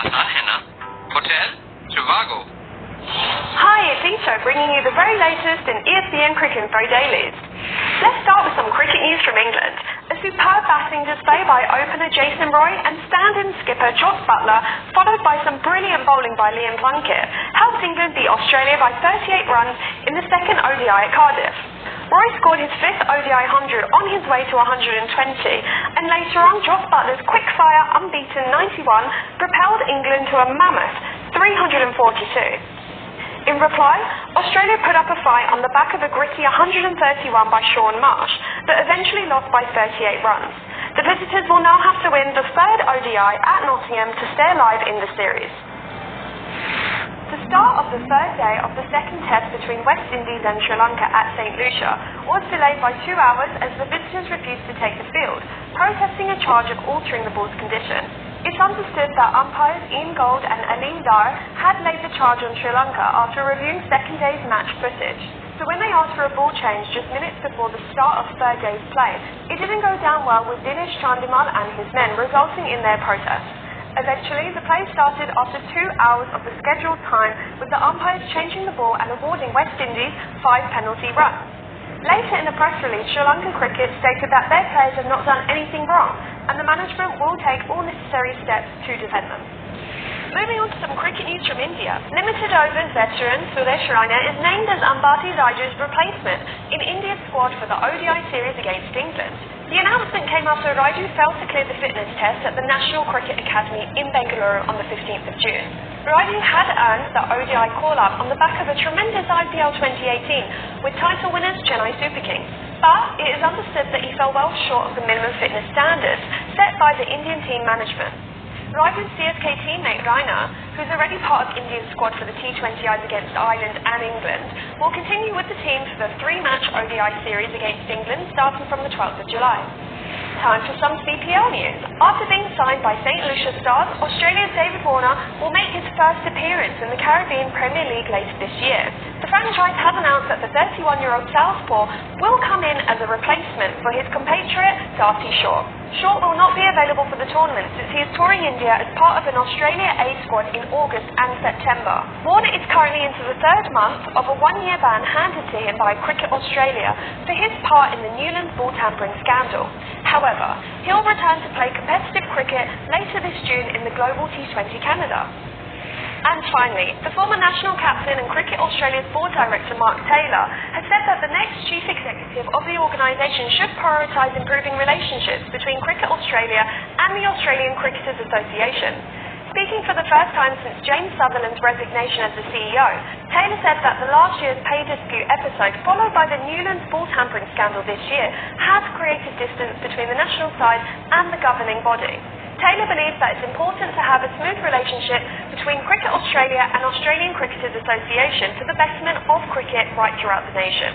आसान है ना? Hotel Trivago. Hi, it's Ito bringing you the very latest in ESPN Cricket Info Dailies. Let's start with some cricket news from England. A superb batting display by opener Jason Roy and stand-in skipper Jos Buttler, followed by some brilliant bowling by Liam Plunkett, helped England beat Australia by 38 runs in the second ODI at Cardiff. Roy scored his fifth ODI 100 on his way to 120, and later on Jos Buttler's quick-fire unbeaten 91 propelled England to a mammoth 342. In reply, Australia put up a fight on the back of a gritty 131 by Shaun Marsh, but eventually lost by 38 runs. The visitors will now have to win the third ODI at Nottingham to stay alive in the series. The start of the third day of the second test between West Indies and Sri Lanka at St Lucia was delayed by 2 hours as the visitors refused to take the field, protesting a charge of altering the ball's condition. It's understood that umpires Ian Gold and Aleem Dar had laid the charge on Sri Lanka after reviewing second day's match footage. So when they asked for a ball change just minutes before the start of third day's play, it didn't go down well with Dinesh Chandimal and his men, resulting in their protest. Eventually, the play started after 2 hours of the scheduled time, with the umpires changing the ball and awarding West Indies 5 penalty runs. Later in the press release, Sri Lanka Cricket stated that their players have not done anything wrong, and the management will take all necessary steps to defend them. Moving on to some cricket news from India. Limited overs veteran Suresh Raina is named as Ambati Raju's replacement in India's squad for the ODI series against England. The announcement came after Raju failed to clear the fitness test at the National Cricket Academy in Bengaluru on the 15th of June. Raju had earned the ODI call-up on the back of a tremendous IPL 2018 with title winners Chennai Super Kings. But it is understood that he fell well short of the minimum fitness standards set by the Indian team management. Raju's CSK teammate Raina, who's already part of India's squad for the T20Is against Ireland and England, will continue with the team for the 3-match ODI series against England starting from the 12th of July. Time for some CPL news. After being signed by St Lucia Stars, Australia's David Warner will make his first appearance in the Caribbean Premier League later this year. The franchise has announced that the 31-year-old southpaw will come in as a replacement for his compatriot Darcy Short. Short will not be available for the tournament since he is touring India as part of an Australia A squad in August and September. Warner is currently into the third month of a 1-year ban handed to him by Cricket Australia for his part in the Newlands ball tampering scandal. However, he'll return to play competitive cricket later this June in the Global T20 Canada. And finally, the former national captain and Cricket Australia's board director Mark Taylor has said that the next chief executive of the organisation should prioritise improving relationships between Cricket Australia and the Australian Cricketers Association. Speaking for the first time since James Sutherland's resignation as the CEO, Taylor said that the last year's pay dispute episode, followed by the Newlands ball tampering scandal this year, has created distance between the national side and the governing body. Taylor believes that it's important to have a smooth relationship between Cricket Australia and Australian Cricketers Association for the betterment of cricket right throughout the nation.